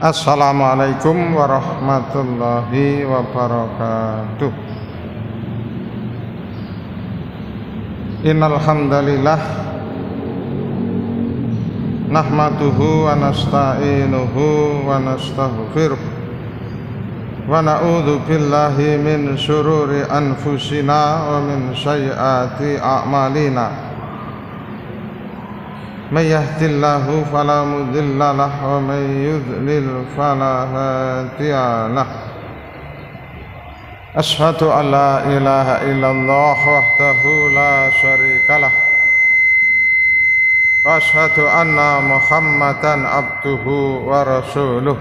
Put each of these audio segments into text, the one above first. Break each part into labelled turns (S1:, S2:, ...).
S1: Assalamualaikum warahmatullahi wabarakatuh. Innal hamdalillah nahmaduhu wa nasta'inuhu wa nastaghfiruh wa na'udzu billahi min syururi anfusina wa min sayyiati a'malina. May yahdihillahu fala mudilla lahu wa may yudlil fala hadiya lahu. Asyhadu an la ilaha illallah wahdahu la syarikalah wa asyhadu anna Muhammadan abduhu wa rasuluh.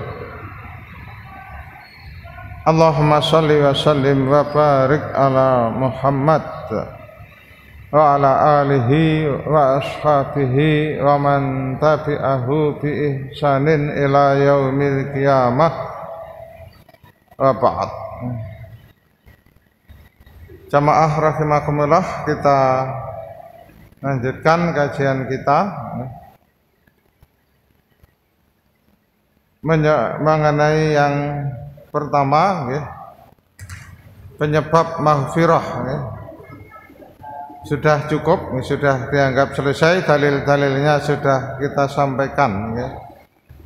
S1: Allahumma shalli wa sallim wa barik ala Muhammad wa ala alihi wa ashabihi wa man tabi'ahu bi ihsanin ila yaumil qiyamah wa ba'd. Jamaah rahimakumullah, kita lanjutkan kajian kita mengenai yang pertama, penyebab maghfirah. Sudah cukup, sudah dianggap selesai, dalil-dalilnya sudah kita sampaikan.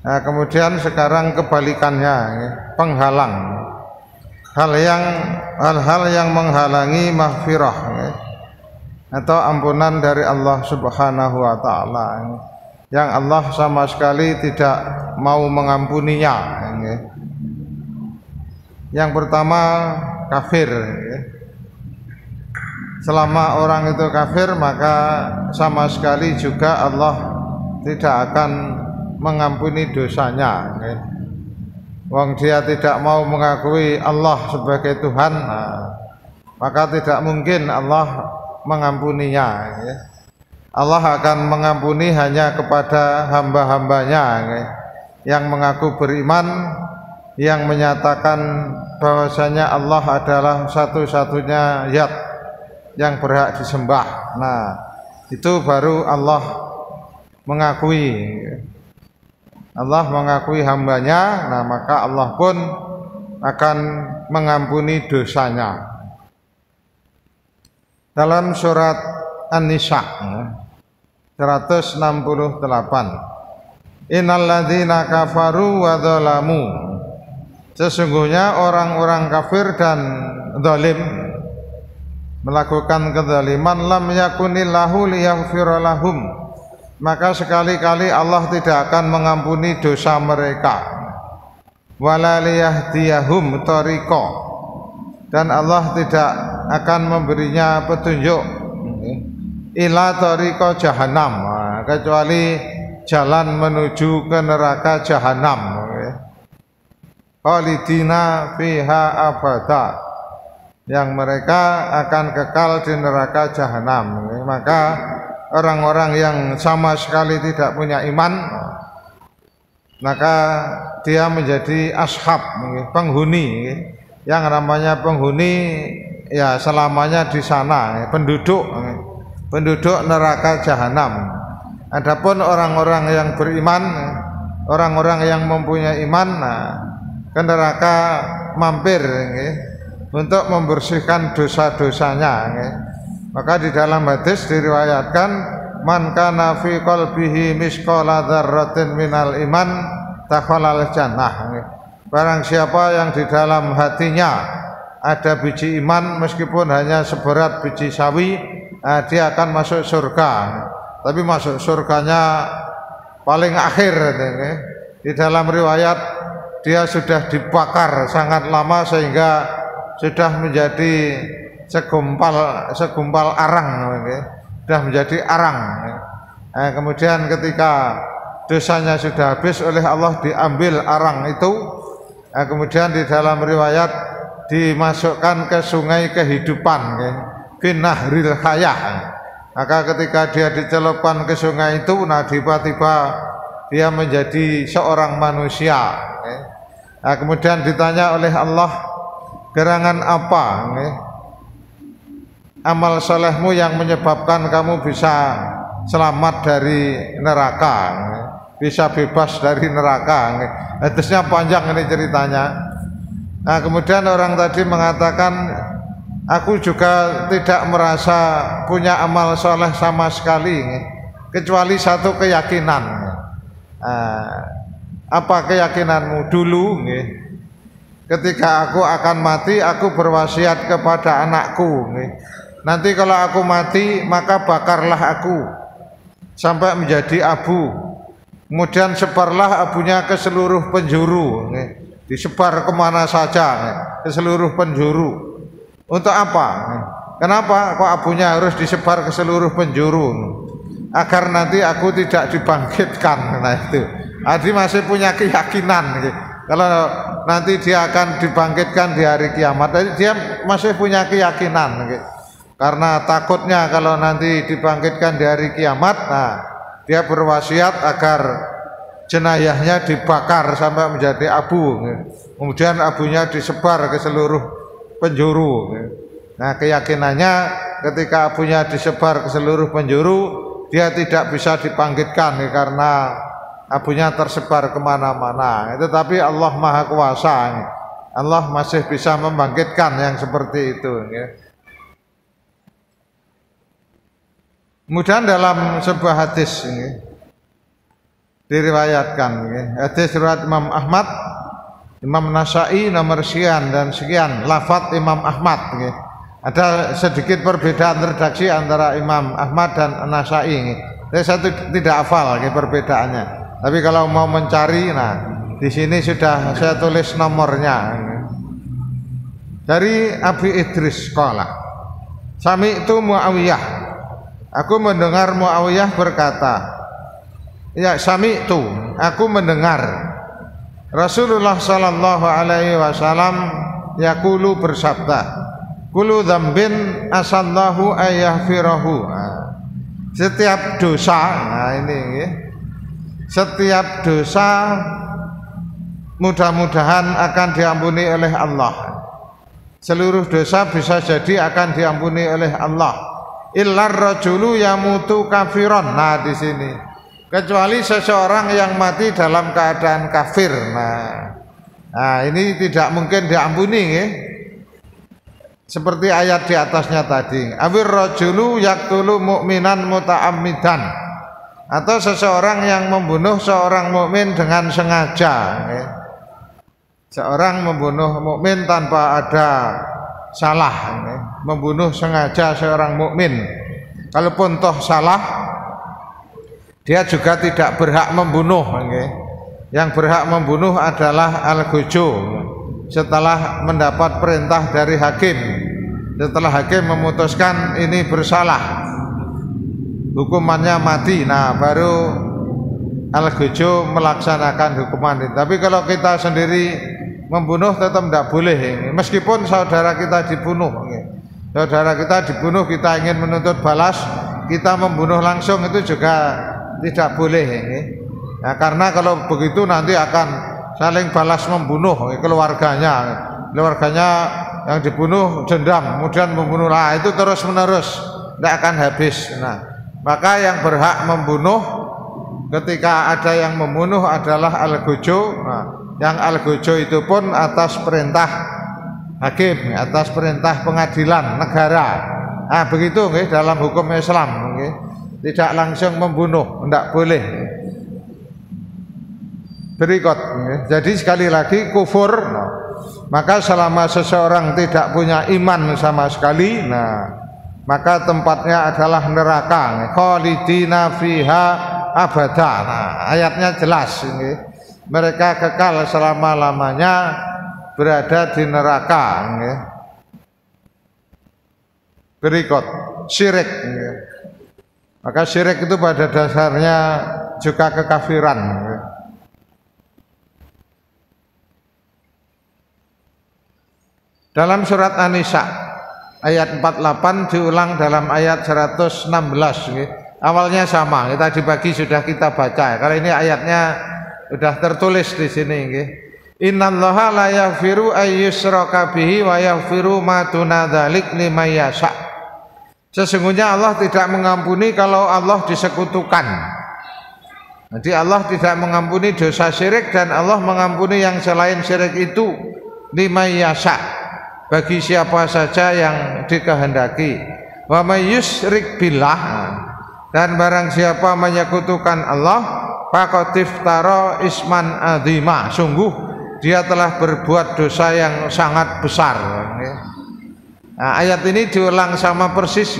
S1: Nah, kemudian sekarang kebalikannya, penghalang, hal-hal yang menghalangi maghfirah atau ampunan dari Allah Subhanahu wa Ta'ala, yang Allah sama sekali tidak mau mengampuninya. Yang pertama, kafir. Selama orang itu kafir, maka sama sekali juga Allah tidak akan mengampuni dosanya. Wong dia tidak mau mengakui Allah sebagai Tuhan, maka tidak mungkin Allah mengampuninya. Allah akan mengampuni hanya kepada hamba-hambanya yang mengaku beriman, yang menyatakan bahwasanya Allah adalah satu-satunya zat yang berhak disembah. Nah, itu baru Allah mengakui hambanya. Nah, maka Allah pun akan mengampuni dosanya. Dalam surat An-Nisa 168, innalladzina kafaru wa dzalamu, sesungguhnya orang-orang kafir dan zalim, melakukan kezaliman, lam yakunillahu liyaghfira lahum, maka sekali-kali Allah tidak akan mengampuni dosa mereka. Wala liyahdiyahum tariqa, dan Allah tidak akan memberinya petunjuk ila tariqa jahannam, kecuali jalan menuju ke neraka jahanam. Khalidina fiha abada, yang mereka akan kekal di neraka jahanam. Maka orang-orang yang sama sekali tidak punya iman, maka dia menjadi ashab, penghuni. Yang namanya penghuni ya selamanya di sana, penduduk neraka jahanam. Adapun orang-orang yang beriman, orang-orang yang mempunyai iman, ke neraka mampir untuk membersihkan dosa-dosanya. Maka di dalam hadis diriwayatkan, man kana fi qalbihi misqala dzarratin minal iman dakhalal jannah. Barang siapa yang di dalam hatinya ada biji iman, meskipun hanya seberat biji sawi, dia akan masuk surga. Tapi masuk surganya paling akhir. Di dalam riwayat dia sudah dibakar sangat lama sehingga sudah menjadi segumpal arang, sudah menjadi arang. Kemudian ketika dosanya sudah habis oleh Allah, diambil arang itu, kemudian di dalam riwayat dimasukkan ke sungai kehidupan, Binahril Hayah. Maka ketika dia dicelupkan ke sungai itu, nah tiba-tiba dia menjadi seorang manusia. Kemudian ditanya oleh Allah, gerangan apa amal solehmu yang menyebabkan kamu bisa selamat dari neraka? bisa bebas dari neraka. Hadisnya panjang ini ceritanya. Nah, kemudian orang tadi mengatakan, aku juga tidak merasa punya amal soleh sama sekali, kecuali satu keyakinan. Apa keyakinanmu? Dulu ketika aku akan mati, aku berwasiat kepada anakku, nanti kalau aku mati maka bakarlah aku sampai menjadi abu, kemudian sebarlah abunya ke seluruh penjuru, disebar kemana saja, ke seluruh penjuru. Untuk apa? Kenapa kok abunya harus disebar ke seluruh penjuru? Agar nanti aku tidak dibangkitkan. Nah itu, Adi masih punya keyakinan kalau nanti dia akan dibangkitkan di hari kiamat. Jadi dia masih punya keyakinan, karena takutnya kalau nanti dibangkitkan di hari kiamat, nah dia berwasiat agar jenayahnya dibakar sampai menjadi abu, kemudian abunya disebar ke seluruh penjuru. Nah keyakinannya ketika abunya disebar ke seluruh penjuru, dia tidak bisa dibangkitkan karena abunya tersebar kemana-mana. Tetapi Allah Maha Kuasa, Allah masih bisa membangkitkan yang seperti itu. Kemudian dalam sebuah hadis ini diriwayatkan, hadis riwayat Imam Ahmad, Imam Nasai nomor sekian dan sekian, lafadz Imam Ahmad. Ada sedikit perbedaan redaksi antara Imam Ahmad dan Nasai. Saya tidak hafal perbedaannya. Tapi kalau mau mencari, nah di sini sudah saya tulis nomornya. Dari Abi Idris qala, sami'tu Muawiyah, aku mendengar Muawiyah berkata, ya sami'tu, aku mendengar Rasulullah sallallahu alaihi wasallam yaqulu bersabda, kullu dzambin asallahu ayyahfirahu. Setiap dosa, nah ini setiap dosa mudah-mudahan akan diampuni oleh Allah. Seluruh dosa bisa jadi akan diampuni oleh Allah. Illar rajulu yamutu kafiron. Nah di sini, kecuali seseorang yang mati dalam keadaan kafir. Nah ini tidak mungkin diampuni, seperti ayat di atasnya tadi. Awir rajulu yaktulu mu'minan muta'ammidan, atau seseorang yang membunuh seorang mukmin dengan sengaja. Seorang membunuh mukmin tanpa ada salah, membunuh sengaja seorang mukmin. Kalaupun toh salah, dia juga tidak berhak membunuh. Yang berhak membunuh adalah al-ghujo, setelah mendapat perintah dari hakim. Setelah hakim memutuskan ini bersalah, hukumannya mati, nah baru al-ghujo melaksanakan hukuman itu. Tapi kalau kita sendiri membunuh tetap tidak boleh, meskipun saudara kita dibunuh. Saudara kita dibunuh, kita ingin menuntut balas, kita membunuh langsung itu juga tidak boleh. Nah, karena kalau begitu nanti akan saling balas membunuh keluarganya yang dibunuh dendam, kemudian membunuh, lah itu terus menerus tidak akan habis. Nah, maka yang berhak membunuh ketika ada yang membunuh adalah al-ghujo. Nah, yang al-ghujo itu pun atas perintah hakim, atas perintah pengadilan negara. Nah begitu dalam hukum Islam, tidak langsung membunuh, tidak boleh. Berikut, jadi sekali lagi kufur, maka selama seseorang tidak punya iman sama sekali, nah maka tempatnya adalah neraka, khalidina fiha abada. Nah, ayatnya jelas ini, mereka kekal selama-lamanya berada di neraka. Berikut, syirik. Maka syirik itu pada dasarnya juga kekafiran. Dalam surat An-Nisa ayat 48 diulang dalam ayat 116. Awalnya sama, tadi pagi sudah kita baca. Kalau ini ayatnya sudah tertulis di sini. Innallaha la yaghfiru ayyushraka bihi wa yaghfiru ma duna dzalik liman yasha. Sesungguhnya Allah tidak mengampuni kalau Allah disekutukan. Jadi Allah tidak mengampuni dosa syirik, dan Allah mengampuni yang selain syirik itu liman yasha, bagi siapa saja yang dikehendaki. Wa may yusyrik billah, dan barang siapa menyekutukan Allah, faqad iftara isman adzima, sungguh dia telah berbuat dosa yang sangat besar. Nah, ayat ini diulang sama persis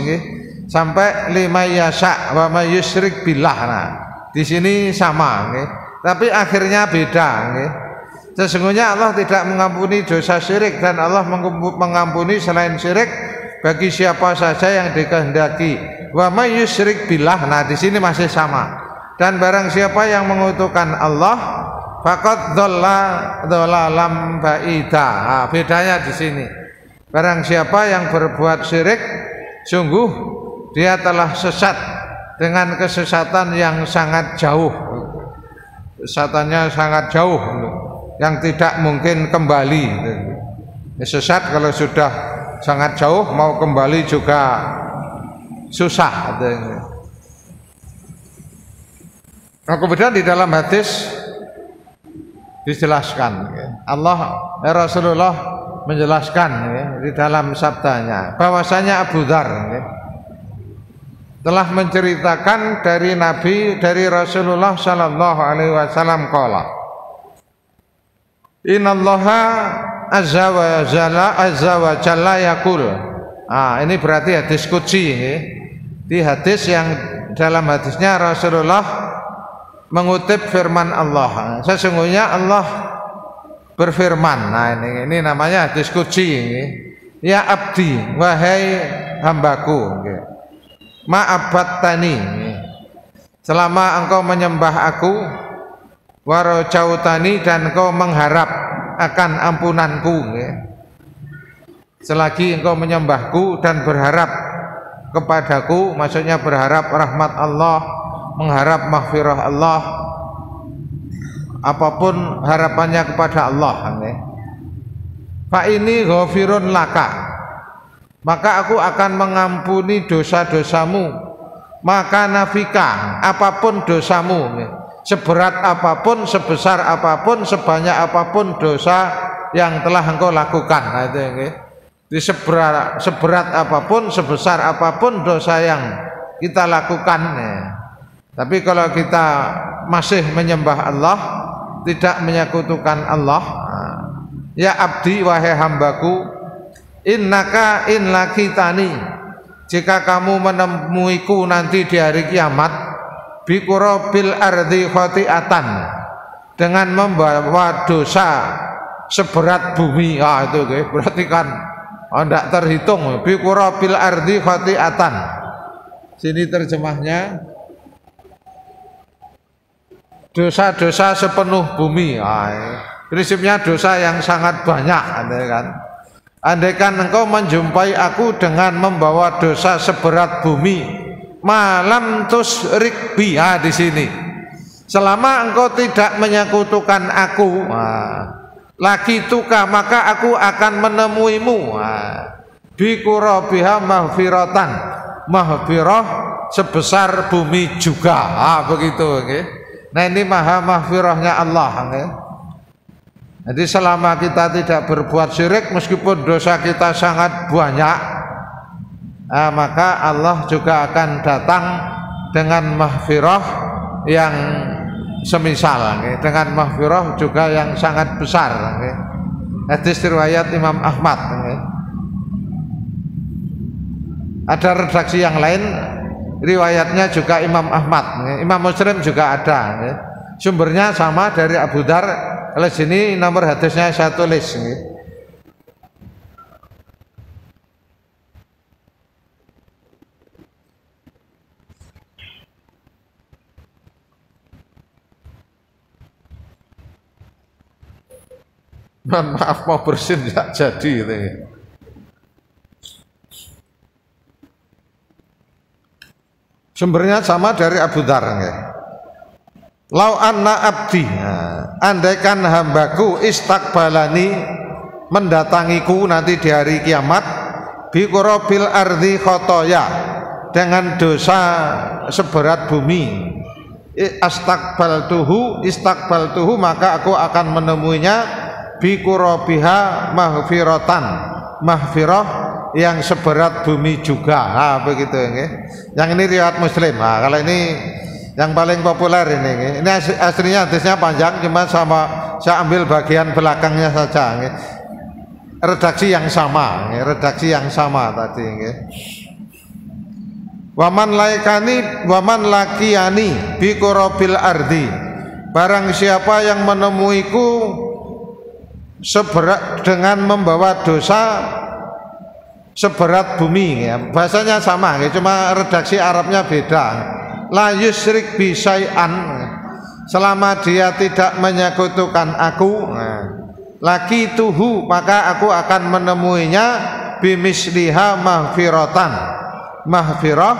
S1: sampai liman yasha wa may yusyrik billah. Nah, di sini sama, tapi akhirnya beda. Sesungguhnya Allah tidak mengampuni dosa syirik, dan Allah mengampuni selain syirik bagi siapa saja yang dikehendaki. Wa may yusyrik billah. Nah, di sini masih sama. Dan barang siapa yang mengutukan Allah, faqad dhalla dhalalam ba'ida. Nah, bedanya di sini. Barang siapa yang berbuat syirik, sungguh dia telah sesat dengan kesesatan yang sangat jauh. Kesesatannya sangat jauh, yang tidak mungkin kembali. Sesat kalau sudah sangat jauh, mau kembali juga susah. Nah, kemudian di dalam hadis dijelaskan, Allah Rasulullah menjelaskan di dalam sabdanya bahwasanya Abu Dzar telah menceritakan dari Nabi, dari Rasulullah sallallahu alaihi wasallam qala, innallaha azza wa jalla yaqul. Ini berarti hadis qudsi. Di hadis yang dalam hadisnya Rasulullah mengutip firman Allah. Sesungguhnya Allah berfirman. Nah, ini namanya hadis qudsi. Ya abdi, wahai hambaku, ma'abattani, selama engkau menyembah aku, warajautani, dan engkau mengharap akan ampunanku. Selagi engkau menyembahku dan berharap kepadaku, maksudnya berharap rahmat Allah, mengharap maghfirah Allah, apapun harapannya kepada Allah. Fa ini ghafirun laka, maka aku akan mengampuni dosa-dosamu. Maka nafika, apapun dosamu, seberat apapun, sebesar apapun, sebanyak apapun dosa yang telah engkau lakukan. Nah, itu di seberat apapun, sebesar apapun dosa yang kita lakukan. Tapi kalau kita masih menyembah Allah, tidak menyekutukan Allah, ya abdi, wahai hambaku, innaka in lakitani, jika kamu menemuiku nanti di hari kiamat, biqurabil ardi khati'atan, dengan membawa dosa seberat bumi. Itu berarti kan tidak terhitung. Biqurabil ardi khati'atan, sini terjemahnya dosa-dosa sepenuh bumi. Prinsipnya dosa yang sangat banyak, kan? Andaikan engkau menjumpai aku dengan membawa dosa seberat bumi, malam tusrik biha, di sini selama engkau tidak menyekutukan aku, lagi tuka, maka aku akan menemuimu biqurabiha mahfiratan, mahfirah sebesar bumi juga. Begitu. Nah, ini maha mahfirahnya Allah. Jadi selama kita tidak berbuat syirik, meskipun dosa kita sangat banyak, maka Allah juga akan datang dengan mahfirah yang semisal, dengan mahfirah juga yang sangat besar. Hadis riwayat Imam Ahmad. Ada redaksi yang lain, riwayatnya juga Imam Ahmad. Imam Muslim juga ada. Sumbernya sama dari Abu Dzar. Kalau sini nomor hadisnya saya tulis. Maaf, mau bersin tidak jadi. Sumbernya sama dari Abu Dzar. Lau anna abdi, andaikan hambaku, istakbalani, mendatangiku nanti di hari kiamat, biqurabil ardi khotoya, dengan dosa seberat bumi, Istakbaltuhu maka aku akan menemuinya bi qurabiha mahfirah yang seberat bumi juga. Begitu nggih. Yang ini riwayat Muslim. Kalau ini yang paling populer ini. Ini aslinya hadisnya panjang, cuma saya ambil bagian belakangnya saja. Redaksi yang sama tadi. Waman lakiyani bi qurabil ardi. Barang siapa yang menemuiku dengan membawa dosa seberat bumi, ya. Bahasanya sama, ya. Cuma redaksi Arabnya beda. La yusrik bi syai'an, selama dia tidak menyekutukan aku, laki tuhu maka aku akan menemuinya bimisliha mahfirah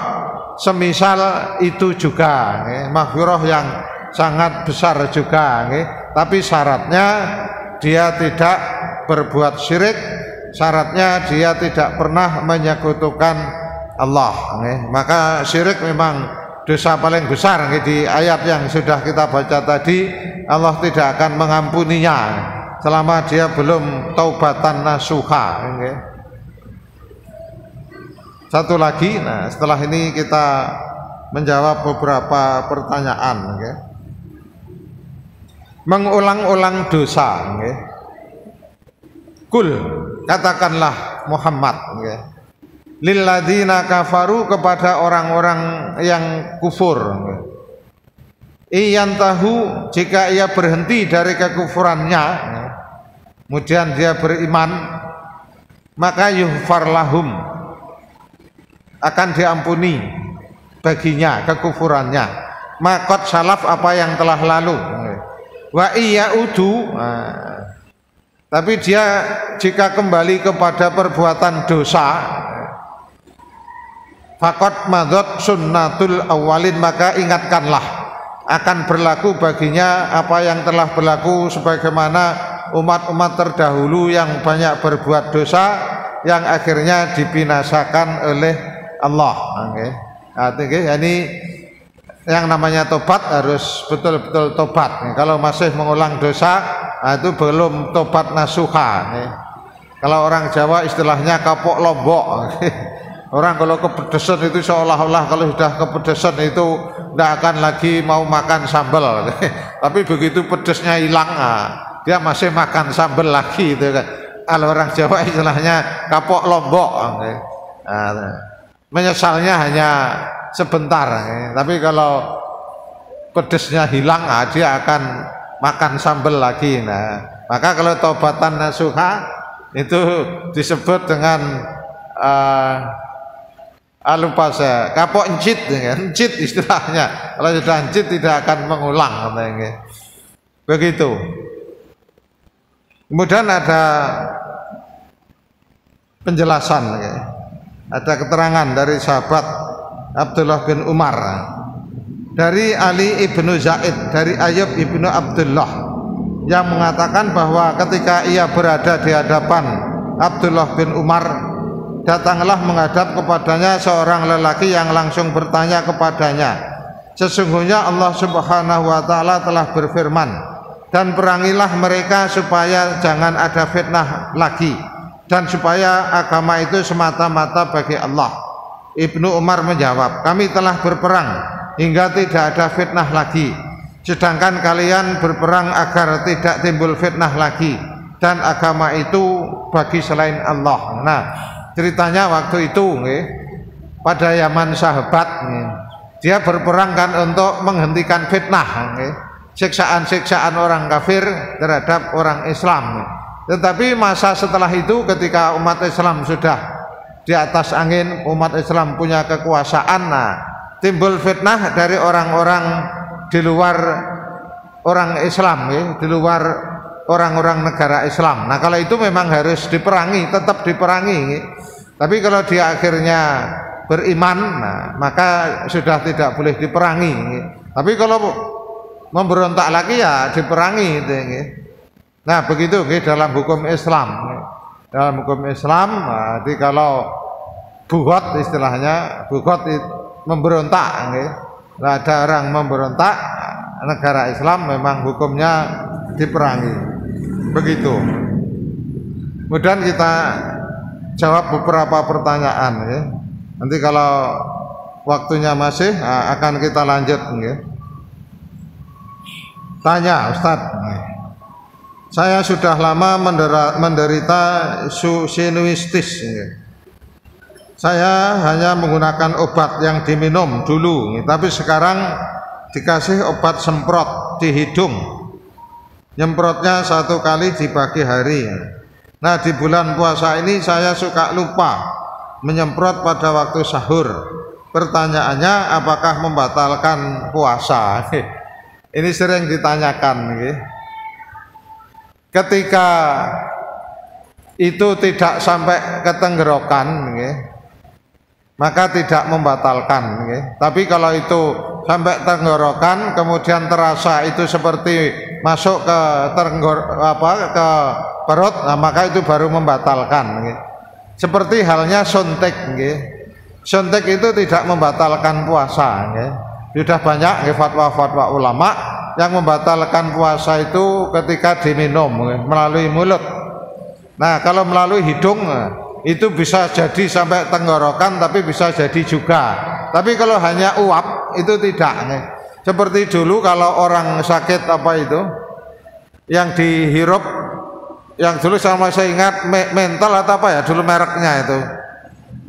S1: semisal itu juga, ya. Mahfirah yang sangat besar juga, ya. Tapi syaratnya dia tidak berbuat syirik, syaratnya dia tidak pernah menyekutukan Allah, ya. Maka syirik memang dosa paling besar, ya. Di ayat yang sudah kita baca tadi, Allah tidak akan mengampuninya selama dia belum taubatan nasuha, ya. Satu lagi, nah setelah ini kita menjawab beberapa pertanyaan, ya. Mengulang-ulang dosa, ya. Kul, katakanlah Muhammad, ya. Lilladzina kafaru, kepada orang-orang yang kufur, ya. Iyantahu, jika ia berhenti dari kekufurannya, ya, kemudian dia beriman, maka yughfar lahum, akan diampuni baginya kekufurannya, makot salaf, apa yang telah lalu. Wa iyaudu, tapi dia jika kembali kepada perbuatan dosa, fakot madot sunnatul awalin, maka ingatkanlah akan berlaku baginya apa yang telah berlaku sebagaimana umat-umat terdahulu yang banyak berbuat dosa yang akhirnya dibinasakan oleh Allah. Ini yang namanya tobat harus betul-betul tobat. Kalau masih mengulang dosa, itu belum tobat nasuha. Kalau orang Jawa istilahnya kapok lombok. Orang kalau kepedesan itu seolah-olah kalau sudah kepedesan itu tidak akan lagi mau makan sambal. Tapi begitu pedesnya hilang, dia masih makan sambal lagi. Kalau orang Jawa istilahnya kapok lombok. Menyesalnya hanya sebentar, tapi kalau pedesnya hilang, dia akan makan sambal lagi. Nah, maka kalau taubatan nasuha itu disebut dengan lupa saya, kapok encit, encit istilahnya. Kalau sudah encit tidak akan mengulang, begitu. Kemudian ada penjelasan, ada keterangan dari sahabat Abdullah bin Umar, dari Ali ibnu Zaid, dari Ayyub ibnu Abdullah, yang mengatakan bahwa ketika ia berada di hadapan Abdullah bin Umar, datanglah menghadap kepadanya seorang lelaki yang langsung bertanya kepadanya, sesungguhnya Allah Subhanahu wa ta'ala telah berfirman, dan perangilah mereka supaya jangan ada fitnah lagi, dan supaya agama itu semata-mata bagi Allah. Ibnu Umar menjawab, kami telah berperang hingga tidak ada fitnah lagi, sedangkan kalian berperang agar tidak timbul fitnah lagi, dan agama itu bagi selain Allah. Nah, ceritanya waktu itu, pada zaman sahabat, dia berperang kan untuk menghentikan fitnah, siksaan-siksaan orang kafir terhadap orang Islam. Tetapi masa setelah itu, ketika umat Islam sudah di atas angin, umat Islam punya kekuasaan, nah, timbul fitnah dari orang-orang di luar orang Islam, di luar orang-orang negara Islam. Nah, kalau itu memang harus diperangi, tetap diperangi. Tapi kalau dia akhirnya beriman, nah, maka sudah tidak boleh diperangi. Tapi kalau memberontak lagi, ya diperangi. Nah, begitu dalam hukum Islam. Dalam hukum Islam, jadi kalau bugot istilahnya, bugot memberontak, Kalau ada orang memberontak, negara Islam memang hukumnya diperangi. Begitu. Kemudian kita jawab beberapa pertanyaan ya. Nanti kalau waktunya masih akan kita lanjut ya. Tanya Ustadz, saya sudah lama menderita sinusitis ya. Saya hanya menggunakan obat yang diminum dulu, tapi sekarang dikasih obat semprot di hidung. Nyemprotnya 1 kali di pagi hari. Nah, di bulan puasa ini saya suka lupa menyemprot pada waktu sahur. Pertanyaannya, apakah membatalkan puasa? Ini sering ditanyakan. Ketika itu tidak sampai ke tenggorokan, maka tidak membatalkan. Tapi kalau itu sampai tenggorokan, kemudian terasa itu seperti masuk ke ke perut, nah maka itu baru membatalkan. Seperti halnya suntik. Suntik itu tidak membatalkan puasa. Sudah banyak fatwa-fatwa ulama yang membatalkan puasa itu ketika diminum melalui mulut. Nah, kalau melalui hidung itu bisa jadi sampai tenggorokan, tapi bisa jadi juga. Tapi kalau hanya uap itu tidak. Seperti dulu kalau orang sakit apa itu yang dihirup, yang dulu sama saya ingat mental atau apa ya dulu mereknya itu.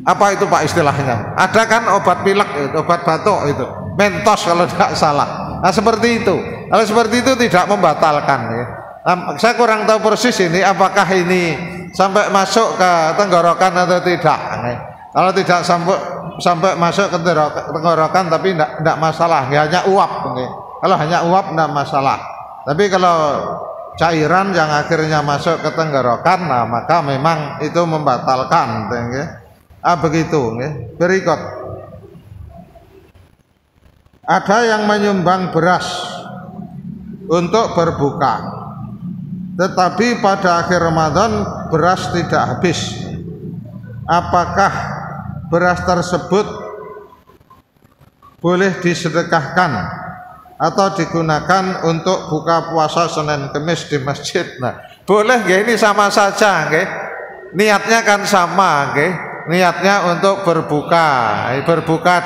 S1: Apa itu Pak istilahnya? Ada kan obat pilek, obat batuk itu, Mentos kalau tidak salah. Nah seperti itu. Kalau seperti itu tidak membatalkan ya. Nah, saya kurang tahu persis ini apakah ini sampai masuk ke tenggorokan atau tidak. Kalau tidak sampai masuk ke tenggorokan tapi tidak masalah, hanya uap. Kalau hanya uap tidak masalah. Tapi kalau cairan yang akhirnya masuk ke tenggorokan, nah maka memang itu membatalkan. Begitu. Berikut. Ada yang menyumbang beras untuk berbuka, tetapi pada akhir Ramadan beras tidak habis. Apakah beras tersebut boleh disedekahkan atau digunakan untuk buka puasa Senin Kemis di masjid? Nah, boleh nggih, ini sama saja nggih. Niatnya kan sama nggih. Niatnya untuk berbuka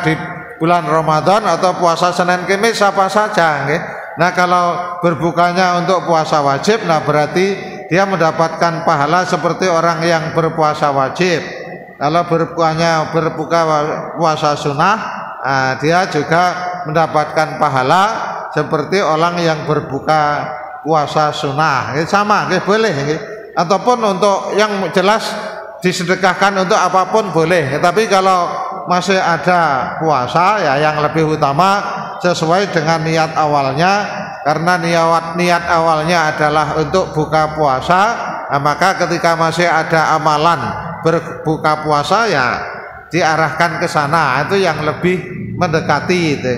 S1: di bulan Ramadan atau puasa Senin Kemis apa saja nggih. Nah, kalau berbukanya untuk puasa wajib, nah berarti dia mendapatkan pahala seperti orang yang berpuasa wajib. Kalau berbuka puasa sunnah, nah, dia juga mendapatkan pahala seperti orang yang berbuka puasa sunnah. Sama, boleh. Ataupun untuk yang jelas disedekahkan untuk apapun boleh. Tapi kalau masih ada puasa ya yang lebih utama sesuai dengan niat awalnya, karena niat awalnya adalah untuk buka puasa. Nah, maka ketika masih ada amalan berbuka puasa ya diarahkan ke sana, itu yang lebih mendekati itu.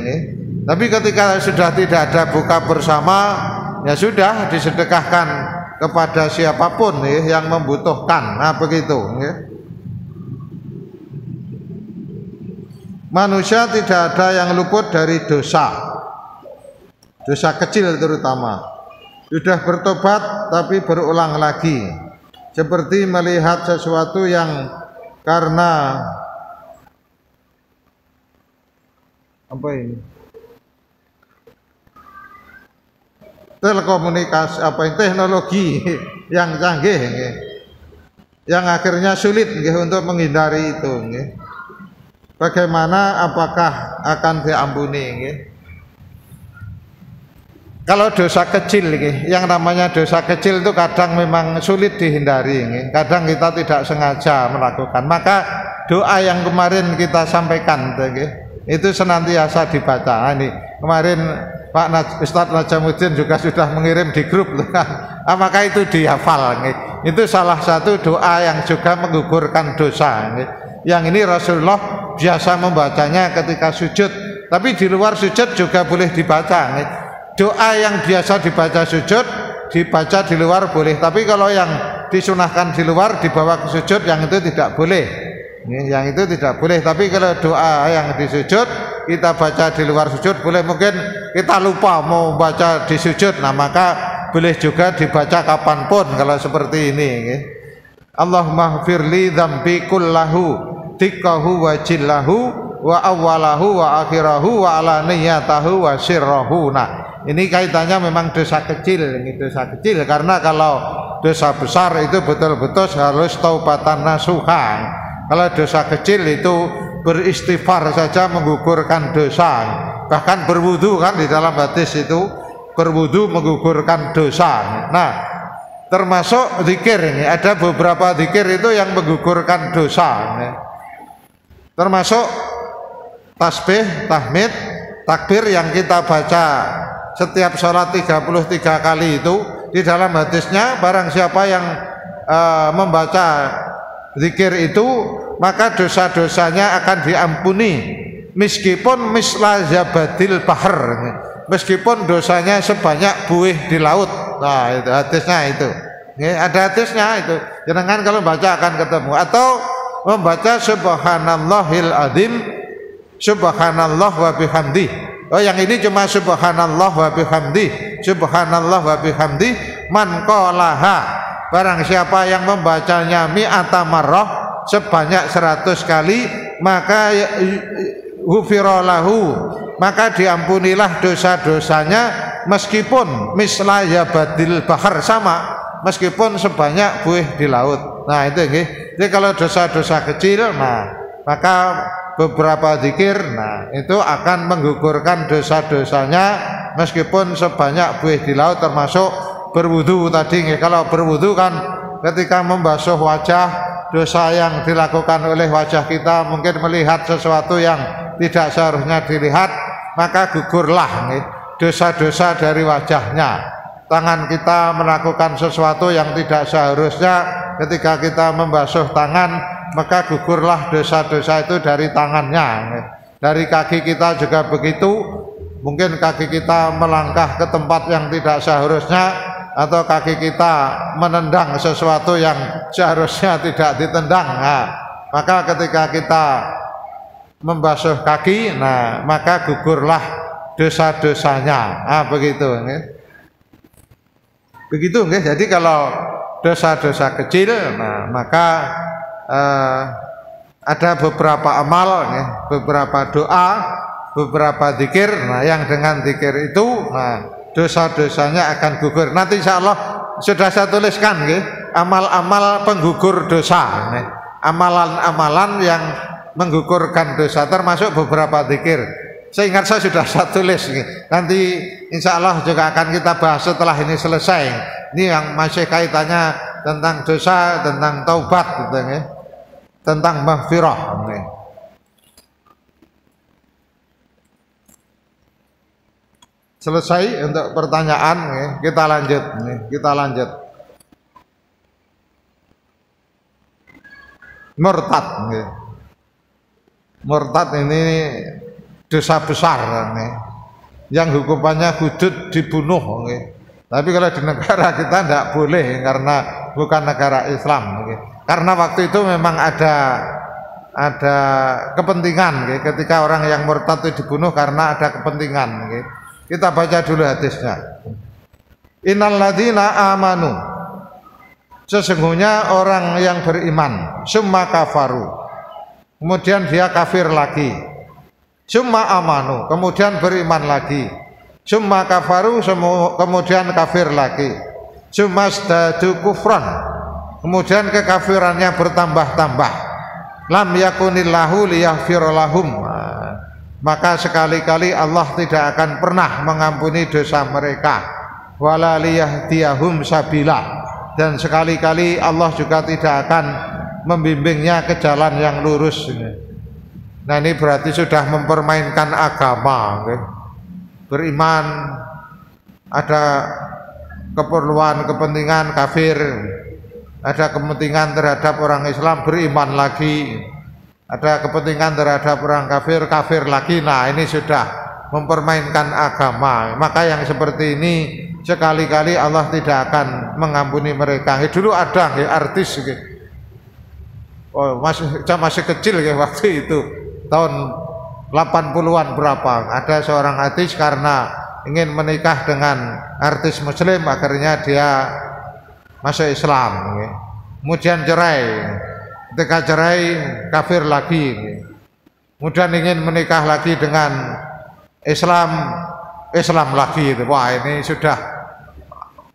S1: Tapi ketika sudah tidak ada buka bersama, ya sudah disedekahkan kepada siapapun yang membutuhkan. Nah begitu. Manusia tidak ada yang luput dari dosa kecil terutama. Sudah bertobat tapi berulang lagi, seperti melihat sesuatu yang karena apa ini? Telekomunikasi teknologi yang canggih yang akhirnya sulit untuk menghindari itu. Bagaimana, apakah akan diampuni? Kalau dosa kecil, yang namanya dosa kecil itu kadang memang sulit dihindari, kadang kita tidak sengaja melakukan. Maka doa yang kemarin kita sampaikan itu senantiasa dibaca. Ini kemarin Pak Ustadz Najamuddin juga sudah mengirim di grup, maka itu dihafal. Itu salah satu doa yang juga menggugurkan dosa. Yang ini Rasulullah biasa membacanya ketika sujud, tapi di luar sujud juga boleh dibaca. Doa yang biasa dibaca sujud dibaca di luar boleh, tapi kalau yang disunahkan di luar dibawa ke sujud, yang itu tidak boleh. Yang itu tidak boleh. Tapi kalau doa yang di sujud kita baca di luar sujud, boleh mungkin kita lupa mau baca di sujud, nah maka boleh juga dibaca kapanpun kalau seperti ini. Allahumma firli dzambi kullahu tikkahu wa jillahu wa awwalahu wa akhirahu wa alaniyatahu wa sirrahu. Nah, ini kaitannya memang dosa kecil, ini dosa kecil, karena kalau dosa besar itu betul-betul harus taubatan nasuha. Kalau dosa kecil itu beristighfar saja menggugurkan dosa. Bahkan berwudu kan di dalam hadis itu, berwudu menggugurkan dosa. Nah, termasuk zikir ini, ada beberapa zikir itu yang menggugurkan dosa. Termasuk tasbih, tahmid, takbir yang kita baca setiap sholat 33 kali itu. Di dalam hadisnya barang siapa yang membaca zikir itu maka dosa-dosanya akan diampuni meskipun misla zabadil bahr, meskipun dosanya sebanyak buih di laut. Nah, itu hadisnya itu. Ada hadisnya itu. Jangan kalau baca akan ketemu, atau membaca subhanallahil azim, subhanallah wa bihamdi. Oh, yang ini cuma subhanallah wa bihamdi, subhanallah wa bihamdi man qalaha. Barang siapa yang membacanya mi'ata marrah, sebanyak 100 kali, maka ghufiralahu, maka diampunilah dosa-dosanya meskipun misla yabadil bahar, sama meskipun sebanyak buih di laut. Nah, itu nggih. Jadi kalau dosa-dosa kecil, nah maka beberapa zikir, nah itu akan menggugurkan dosa-dosanya meskipun sebanyak buih di laut, termasuk berwudu tadi. Kalau berwudu kan ketika membasuh wajah, dosa yang dilakukan oleh wajah kita mungkin melihat sesuatu yang tidak seharusnya dilihat, maka gugurlah dosa-dosa dari wajahnya. Tangan kita melakukan sesuatu yang tidak seharusnya, ketika kita membasuh tangan maka gugurlah dosa-dosa itu dari tangannya. Dari kaki kita juga begitu, mungkin kaki kita melangkah ke tempat yang tidak seharusnya, atau kaki kita menendang sesuatu yang seharusnya tidak ditendang. Nah, maka ketika kita membasuh kaki, nah maka gugurlah dosa-dosanya. Nah, begitu. Begitu, jadi kalau dosa-dosa kecil, nah maka ada beberapa amal, beberapa doa, beberapa zikir, nah yang dengan zikir itu, nah dosa-dosanya akan gugur. Nanti insya Allah sudah saya tuliskan, amal-amal penggugur dosa, amalan-amalan yang menggugurkan dosa, termasuk beberapa zikir. Seingat saya sudah saya tulis, nanti insya Allah juga akan kita bahas setelah ini selesai. Ini yang masih kaitannya tentang dosa, tentang taubat, gitu, tentang maghfirah. Selesai untuk pertanyaan, kita lanjut. Murtad. Murtad ini dosa besar, yang hukumannya hudud, dibunuh. Tapi kalau di negara kita tidak boleh, karena bukan negara Islam. Karena waktu itu memang ada kepentingan, ketika orang yang murtad itu dibunuh karena ada kepentingan. Kita baca dulu hadisnya. Innal ladzina amanu, sesungguhnya orang yang beriman, summa kafaru, kemudian dia kafir lagi, summa amanu, kemudian beriman lagi, summa kafaru, kemudian kafir lagi, summa zdadu kufran, kemudian kekafirannya bertambah-tambah, lam yakunillahu liyaghfira lahum, maka sekali-kali Allah tidak akan pernah mengampuni dosa mereka, wala liyahdiyahum sabila, dan sekali-kali Allah juga tidak akan membimbingnya ke jalan yang lurus. Nah, ini berarti sudah mempermainkan agama. Beriman, ada keperluan, kepentingan kafir, ada kepentingan terhadap orang Islam, beriman lagi, ada kepentingan terhadap orang kafir, kafir lagi. Nah, ini sudah mempermainkan agama. Maka yang seperti ini sekali-kali Allah tidak akan mengampuni mereka. Dulu ada artis, masih kecil waktu itu, tahun 80-an berapa, ada seorang artis karena ingin menikah dengan artis muslim akhirnya dia masuk Islam, kemudian cerai, ketika cerai kafir lagi, kemudian ingin menikah lagi dengan Islam lagi. Wah, ini sudah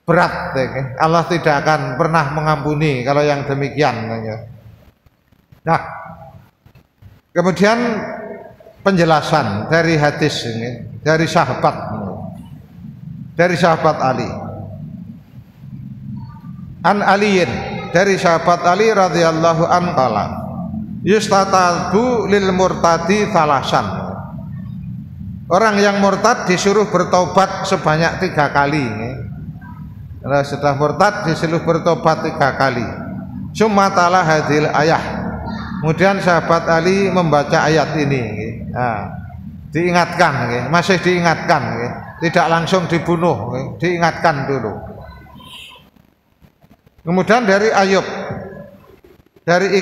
S1: berat, Allah tidak akan pernah mengampuni kalau yang demikian. Nah, kemudian penjelasan dari hadis ini dari sahabat Ali. An Aliyin, dari sahabat Ali radhiyallahu an qala yustatabu lil murtadi thalasan. Orang yang murtad disuruh bertobat sebanyak 3 kali. Kalau sudah murtad disuruh bertobat 3 kali. Summa tala hadil ayah. Kemudian sahabat Ali membaca ayat ini. Nah, diingatkan, masih diingatkan, tidak langsung dibunuh, diingatkan dulu. Kemudian dari Ayub, dari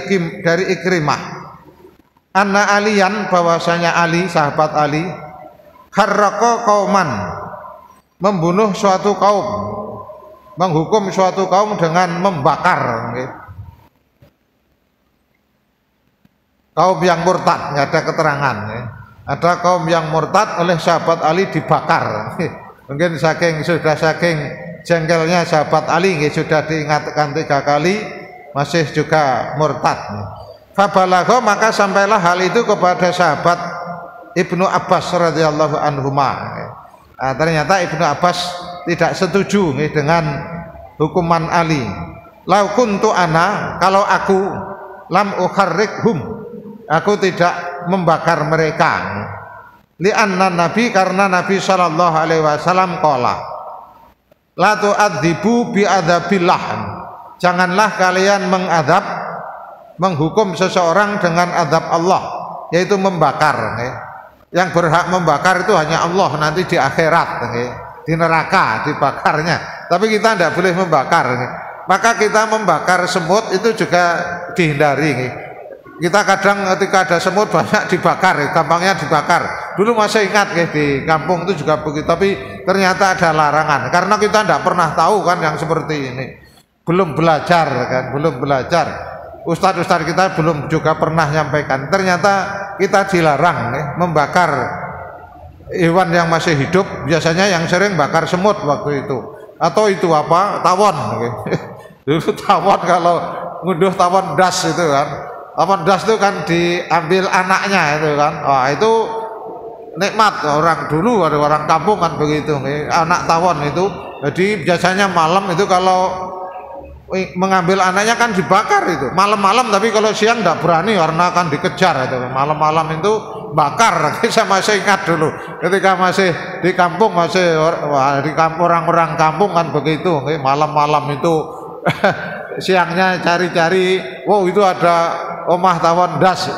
S1: Ikrimah, anna Aliyan, bahwasanya Ali, sahabat Ali, harraqa qauman, membunuh suatu kaum, menghukum suatu kaum dengan membakar. Kaum yang murtad, nggak ada keterangan. Ada kaum yang murtad oleh sahabat Ali dibakar. Mungkin saking jengkelnya sahabat Ali, sudah diingatkan 3 kali masih juga murtad. Fabalagho, maka sampailah hal itu kepada sahabat Ibnu Abbas radhiyallahu anhuma. Nah, ternyata Ibnu Abbas tidak setuju dengan hukuman Ali. Lau kuntu ana, kalau aku lam ukharrikhum, aku tidak membakar mereka. Li'anna Nabi, karena Nabi sallallahu alaihi wasallam qala la tu'adzibu bi'adzabillah, janganlah kalian mengadab, menghukum seseorang dengan adab Allah, yaitu membakar. Yang berhak membakar itu hanya Allah nanti di akhirat, di neraka dibakarnya. Tapi kita tidak boleh membakar. Maka kita membakar semut itu juga dihindari. Kita kadang ketika ada semut banyak dibakar, gampangnya dibakar. Dulu masih ingat di kampung itu juga begitu, tapi ternyata ada larangan karena kita tidak pernah tahu kan yang seperti ini. Belum belajar kan, belum belajar. Ustadz-ustadz kita belum juga pernah nyampaikan. Ternyata kita dilarang membakar hewan yang masih hidup. Biasanya yang sering bakar semut waktu itu. Atau itu apa? Tawon. Dulu tawon, kalau ngunduh tawon das itu kan. Tawon das itu kan diambil anaknya itu kan. Wah, itu nikmat orang dulu, ada orang kampung kan begitu. Anak tawon itu. Jadi biasanya malam itu kalau mengambil anaknya kan dibakar itu malam-malam, tapi kalau siang tidak berani karena akan dikejar itu. Malam-malam itu bakar. Saya masih ingat dulu ketika masih di kampung, masih di orang-orang kampung kan begitu. Malam-malam itu siangnya cari-cari, wow itu ada omah tawon das.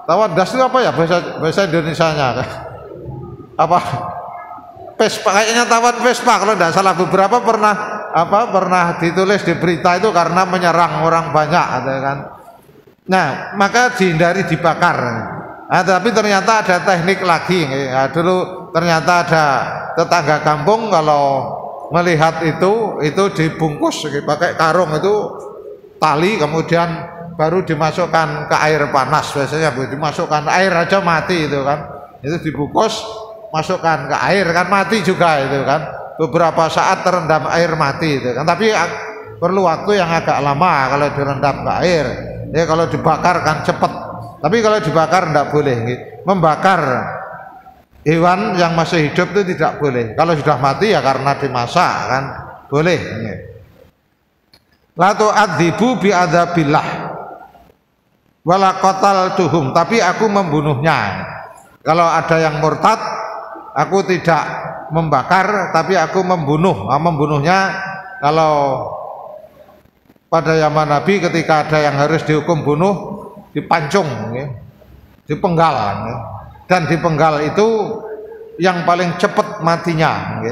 S1: Tawon das itu apa ya bahasa Indonesianya? Apa? Vespa, kayaknya tawon Vespa kalau tidak salah. Beberapa pernah ditulis di berita itu karena menyerang orang banyak, kan. Nah, maka dihindari dibakar. Nah, tapi ternyata ada teknik lagi. Nah, dulu ternyata ada tetangga kampung kalau melihat itu dibungkus pakai karung itu tali, kemudian baru dimasukkan ke air panas. Biasanya dimasukkan air aja mati itu kan. Itu dibungkus, masukkan ke air kan mati juga itu kan. Beberapa saat terendam air mati itu kan. Tapi perlu waktu yang agak lama kalau direndam ke air. Ya kalau dibakar kan cepat. Tapi kalau dibakar tidak boleh. Membakar hewan yang masih hidup itu tidak boleh. Kalau sudah mati ya karena dimasak kan boleh. La tu'adzibu bi'adzabillah wala qataltuhum, tapi aku membunuhnya. Kalau ada yang murtad, aku tidak membakar, tapi aku membunuhnya. Kalau pada zaman Nabi ketika ada yang harus dihukum bunuh, dipancung, dipenggal, dan dipenggal itu yang paling cepat matinya.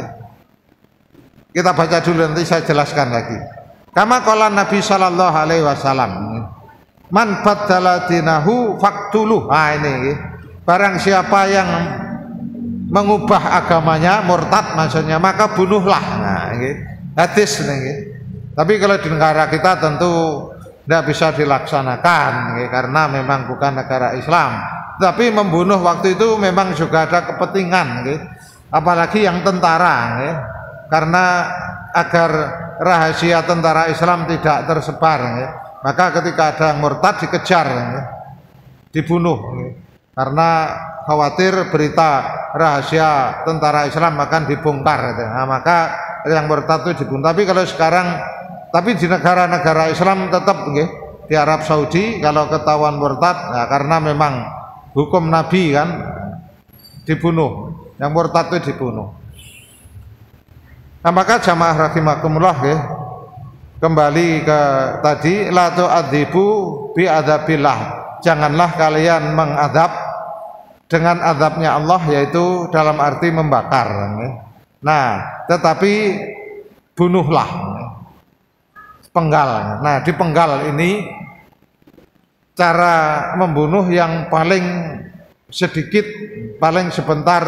S1: Kita baca dulu, nanti saya jelaskan lagi. Kama qala Nabi sallallahu alaihi wasallam, man baddala dinahu faqtuluh. Nah ini barang siapa yang mengubah agamanya, murtad maksudnya, maka bunuhlah. Nah, ini hadis ini. Tapi kalau di negara kita tentu tidak bisa dilaksanakan, karena memang bukan negara Islam. Tapi membunuh waktu itu memang juga ada kepentingan, apalagi yang tentara, karena agar rahasia tentara Islam tidak tersebar, maka ketika ada yang murtad dikejar, dibunuh, karena khawatir berita rahasia tentara Islam akan dibongkar. Nah, maka yang murtad itu dibunuh. Tapi kalau sekarang, tapi di negara-negara Islam tetap, di Arab Saudi kalau ketahuan murtad, nah, karena memang hukum Nabi kan, dibunuh, yang murtad itu dibunuh. Nah, maka jamaah rahimakumullah, kembali ke tadi, la tu'adzibu bi adzabillah, janganlah kalian mengadab dengan azabnya Allah, yaitu dalam arti membakar. Nah, tetapi bunuhlah, penggal. Nah, di penggal ini cara membunuh yang paling sedikit, paling sebentar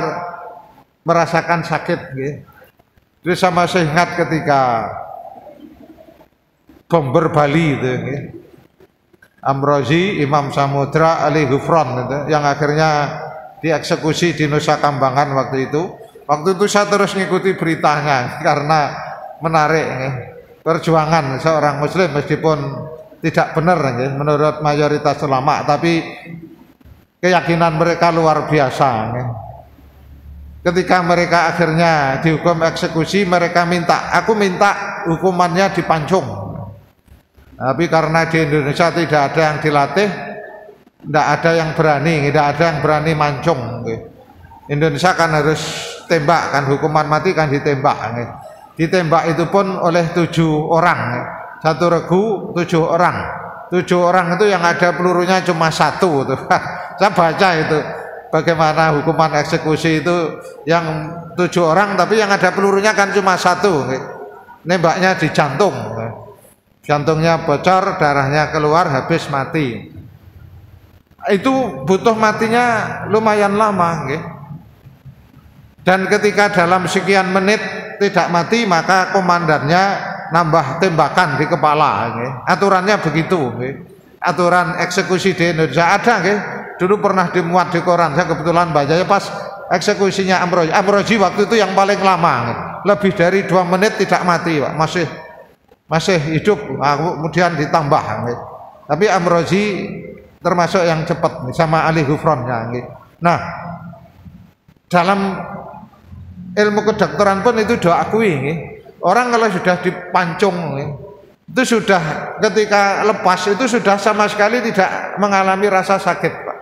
S1: merasakan sakit. Jadi sama saya ingat ketika bomber Bali itu, Amrozi, Imam Samudra, Ali Gufron itu, yang akhirnya dieksekusi di Nusa Kambangan waktu itu. Waktu itu saya terus ngikuti beritanya karena menarik, perjuangan seorang Muslim meskipun tidak benar, menurut mayoritas ulama, tapi keyakinan mereka luar biasa. Ketika mereka akhirnya dihukum eksekusi, mereka minta, aku minta hukumannya dipancung. Tapi karena di Indonesia tidak ada yang dilatih, tidak ada yang berani, tidak ada yang berani mancung. Indonesia kan harus tembak, kan hukuman mati kan ditembak. Ditembak itu pun oleh 7 orang, satu regu 7 orang. 7 orang itu yang ada pelurunya cuma 1 tuh. Saya baca itu bagaimana hukuman eksekusi itu yang 7 orang, tapi yang ada pelurunya kan cuma 1. Nembaknya di jantung, jantungnya bocor, darahnya keluar, habis mati. Itu butuh matinya lumayan lama, dan ketika dalam sekian menit tidak mati, maka komandannya nambah tembakan di kepala. Aturannya begitu. Aturan eksekusi di Indonesia ada, dulu pernah dimuat di koran. Saya kebetulan bacanya pas eksekusinya Amrozi. Amrozi waktu itu yang paling lama, lebih dari 2 menit tidak mati, Pak. Masih hidup, kemudian ditambah. Tapi Amrozi termasuk yang cepat sama Ali Gufronnya. Nah, dalam ilmu kedokteran pun itu diakui, orang kalau sudah dipancung itu sudah, ketika lepas itu sudah sama sekali tidak mengalami rasa sakit, Pak.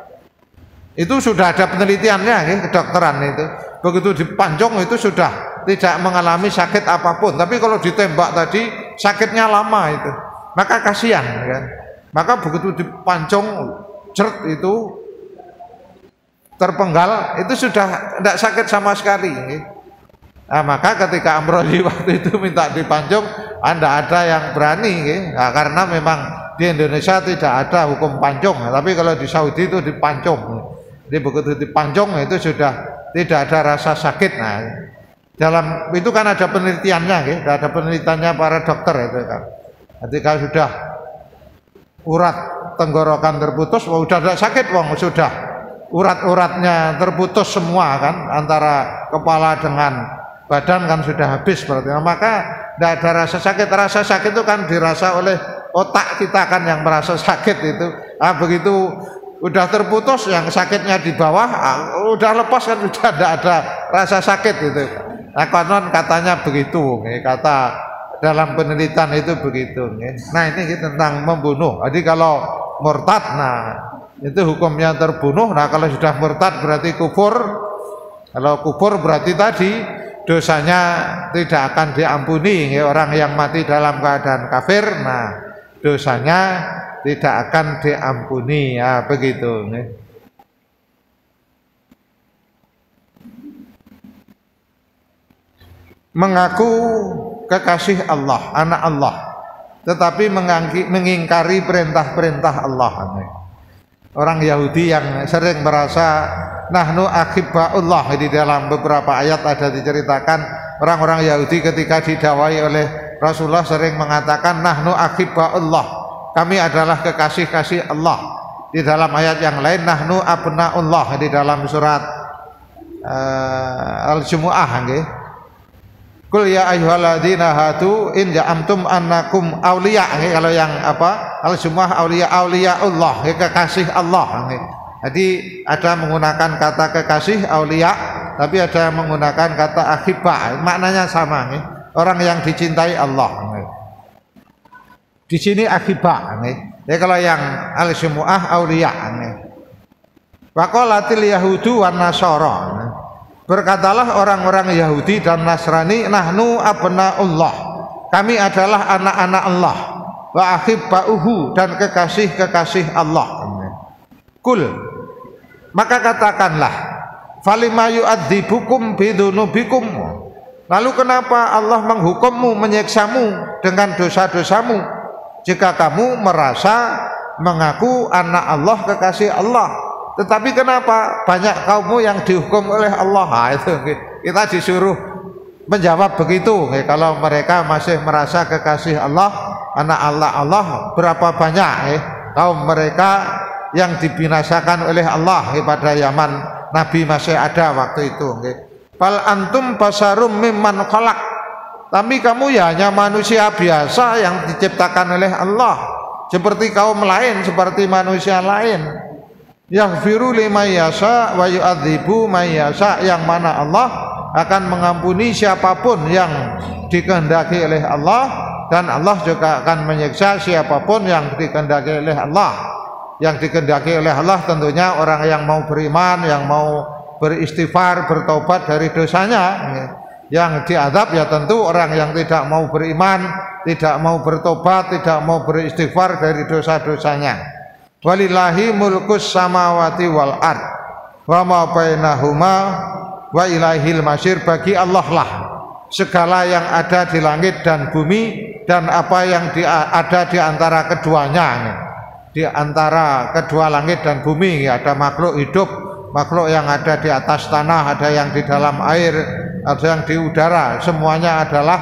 S1: Itu sudah ada penelitiannya, kedokteran itu. Begitu dipancung itu sudah tidak mengalami sakit apapun. Tapi kalau ditembak tadi sakitnya lama itu, maka kasihan, kan. Maka begitu dipancung cert itu terpenggal, itu sudah tidak sakit sama sekali. Nah, maka ketika Amrozi waktu itu minta dipancung, Anda ada yang berani, nah, karena memang di Indonesia tidak ada hukum pancung, tapi kalau di Saudi itu dipancung. Jadi begitu dipancung itu sudah tidak ada rasa sakit. Nah, dalam itu kan ada penelitiannya, ada penelitiannya para dokter itu kan. Ketika sudah urat tenggorokan terputus, sudah tidak sakit, sudah urat-uratnya terputus semua kan, antara kepala dengan badan kan sudah habis berarti. Nah, maka tidak ada rasa sakit. Rasa sakit itu kan dirasa oleh otak kita kan yang merasa sakit itu. Ah, begitu udah terputus, yang sakitnya di bawah, udah lepas kan sudah tidak ada rasa sakit itu. Nah, konon katanya begitu, kata dalam penelitian itu begitu. Nah, ini tentang membunuh. Jadi kalau murtad, nah itu hukumnya terbunuh. Nah, kalau sudah murtad berarti kufur. Kalau kufur berarti tadi dosanya tidak akan diampuni. Orang yang mati dalam keadaan kafir, nah dosanya tidak akan diampuni, ya begitu. Mengaku kekasih Allah, anak Allah, tetapi mengingkari perintah-perintah Allah. orang Yahudi yang sering merasa nahnu akhibbaullah. Di dalam beberapa ayat ada diceritakan orang-orang Yahudi ketika didawai oleh Rasulullah sering mengatakan nahnu akhibbaullah, kami adalah kekasih-kasih Allah. Di dalam ayat yang lain nahnu abnaullah, di dalam surat Al-Jumu'ah nggih. Qul ya ayyuhalladzina hadu in ja'amtum annakum auliya. Kalau yang apa Al-Jumu'ah auliyaullah, kekasih Allah. Jadi ada menggunakan kata kekasih auliya, tapi ada yang menggunakan kata akhibba, maknanya sama nih. Orang yang dicintai Allah. Di sini akhibba nih. Ya kalau yang Al-Jumu'ah auliya nih. Wa qalatil yahudu wan nasara. Berkatalah orang-orang Yahudi dan Nasrani, nahnu abnaullah, kami adalah anak-anak Allah, wa ahibbauhu, dan kekasih-kekasih Allah. Kul, maka katakanlah, falima yu'adzibukum bidunubikum, lalu kenapa Allah menghukummu, menyiksamu dengan dosa-dosamu jika kamu merasa mengaku anak Allah, kekasih Allah? Tetapi kenapa banyak kaummu yang dihukum oleh Allah? Nah, itu kita disuruh menjawab begitu. Kalau mereka masih merasa kekasih Allah, anak Allah, berapa banyak kaum mereka yang dibinasakan oleh Allah pada zaman Nabi masih ada waktu itu. Fal antum basarum mimman khalaq, tapi kamu ya hanya manusia biasa yang diciptakan oleh Allah, seperti kaum lain, seperti manusia lain. Yaghfiru liman yasha wa yu'adzibu man yasha, yang mana Allah akan mengampuni siapapun yang dikehendaki oleh Allah, dan Allah juga akan menyiksa siapapun yang dikehendaki oleh Allah. Yang dikehendaki oleh Allah tentunya orang yang mau beriman, yang mau beristighfar, bertobat dari dosanya. Yang diazab ya tentu orang yang tidak mau beriman, tidak mau bertobat, tidak mau beristighfar dari dosa-dosanya. Walillahi mulkus samawati wal ard wa ma bainahuma wa ilaihil masyir, bagi Allah lah segala yang ada di langit dan bumi dan apa yang ada di antara keduanya. Di antara kedua langit dan bumi ada makhluk hidup, makhluk yang ada di atas tanah, ada yang di dalam air, ada yang di udara, semuanya adalah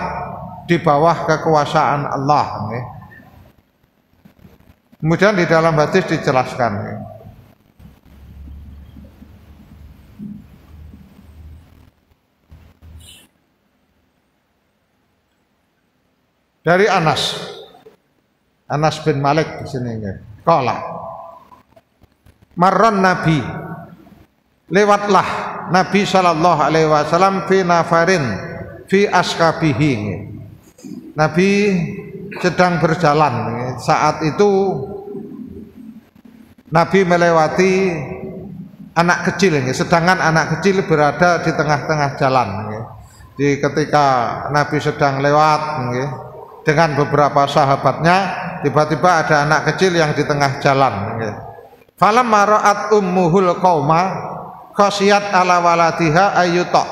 S1: di bawah kekuasaan Allah. Kemudian di dalam hadis dijelaskan dari Anas bin Malik di sini. Qala marron Nabi, lewatlah Nabi sallallahu alaihi wasallam fi nafarin fi askabihi. Nabi sedang berjalan, saat itu Nabi melewati anak kecil, sedangkan anak kecil berada di tengah-tengah jalan. Di ketika Nabi sedang lewat dengan beberapa sahabatnya, tiba-tiba ada anak kecil yang di tengah jalan. Falamma ra'at ummuhul qauma khasiyat ala waladiha ayyuta.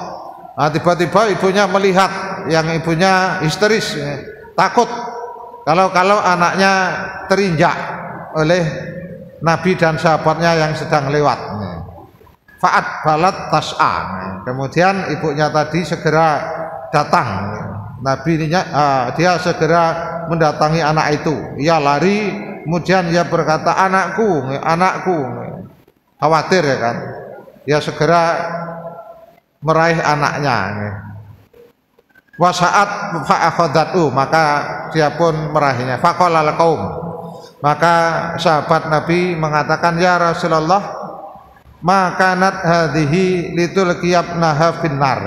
S1: Nah, tiba-tiba ibunya melihat, yang ibunya histeris, takut kalau anaknya terinjak oleh Nabi dan sahabatnya yang sedang lewat. Fa'at balat tas'a. Kemudian ibunya tadi segera datang. Nabi dia segera mendatangi anak itu. Ia lari, kemudian ia berkata, anakku, khawatir ya kan. Dia segera meraih anaknya. Wasaat fa'akhadatu, maka dia pun meraihnya. Faqala qaum, maka sahabat Nabi mengatakan, ya Rasulullah, makanat hadhihi litulqiyabnaha finnar.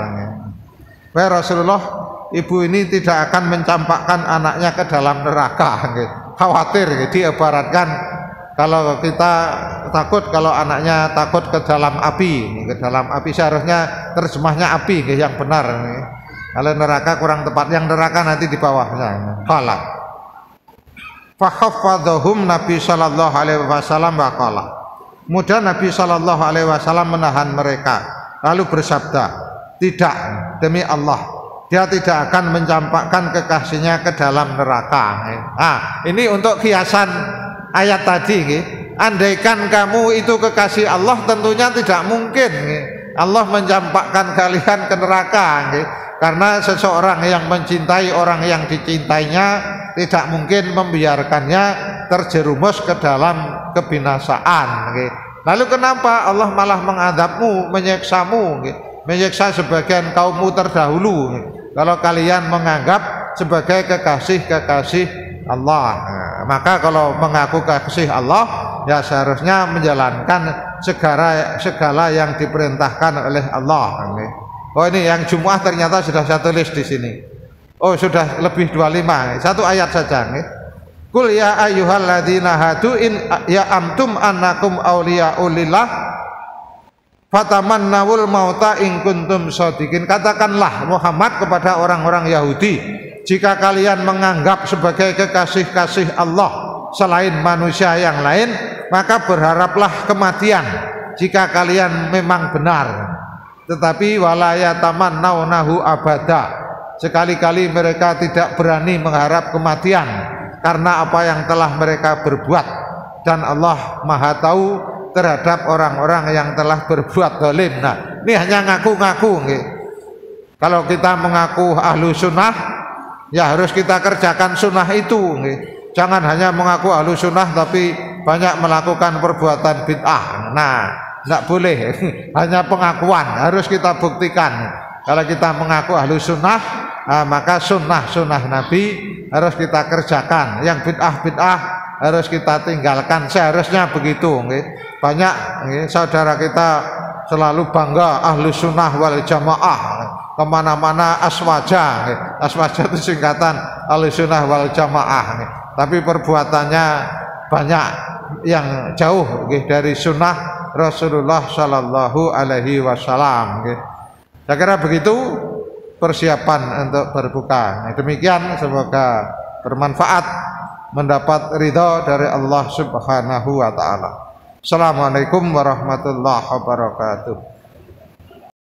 S1: Wahai Rasulullah, ibu ini tidak akan mencampakkan anaknya ke dalam neraka. Khawatir, diibaratkan kalau kita takut, kalau anaknya takut ke dalam api, seharusnya terjemahnya api yang benar. Kalau neraka kurang tepat, yang neraka nanti di bawahnya. Qala fa khaffadhum Nabi sallallahu alaihi wasallam wa qala. Kemudian Nabi sallallahu alaihi wasallam menahan mereka, lalu bersabda, tidak, demi Allah, dia tidak akan mencampakkan kekasihnya ke dalam neraka. Ini untuk kiasan ayat tadi, Andaikan kamu itu kekasih Allah, tentunya tidak mungkin Allah mencampakkan kalian ke neraka, karena seseorang yang mencintai orang yang dicintainya tidak mungkin membiarkannya terjerumus ke dalam kebinasaan. Lalu kenapa Allah malah mengadabmu, menyiksamu, menyiksa sebagian kaummu terdahulu, kalau kalian menganggap sebagai kekasih-kekasih Allah? Maka kalau mengaku kekasih Allah, ya seharusnya menjalankan segala yang diperintahkan oleh Allah. Oh, ini yang Jumu'ah ternyata sudah saya tulis di sini. Oh, sudah lebih 25. Satu ayat saja. Qul ya ayyuhalladzina hadu in ya amtum annakum awliya'ulillah fatamannawul mauta in kuntum shadiqin. Katakanlah Muhammad kepada orang-orang Yahudi, jika kalian menganggap sebagai kekasih-kasih Allah selain manusia yang lain, maka berharaplah kematian jika kalian memang benar. Tetapi wala yatamannawnahu abada, sekali-kali mereka tidak berani mengharap kematian karena apa yang telah mereka berbuat, dan Allah Maha tahu terhadap orang-orang yang telah berbuat zalim. Nah, ini hanya ngaku-ngaku. Kalau kita mengaku ahlu sunnah, ya harus kita kerjakan sunnah itu. Jangan hanya mengaku ahlu sunnah tapi banyak melakukan perbuatan bid'ah. Nah, tidak boleh. Hanya pengakuan, harus kita buktikan. Kalau kita mengaku ahlu sunnah, maka sunnah Nabi harus kita kerjakan. Yang bid'ah harus kita tinggalkan. Seharusnya begitu. Banyak saudara kita selalu bangga ahlu sunnah wal jamaah, kemana-mana aswaja. Aswaja itu singkatan ahlu sunnah wal jamaah. Tapi perbuatannya banyak yang jauh dari sunnah Rasulullah Shallallahu Alaihi Wasallam. Saya kira begitu persiapan untuk berbuka. Demikian, semoga bermanfaat, mendapat ridha dari Allah Subhanahu Wa Taala. Assalamualaikum warahmatullahi wabarakatuh.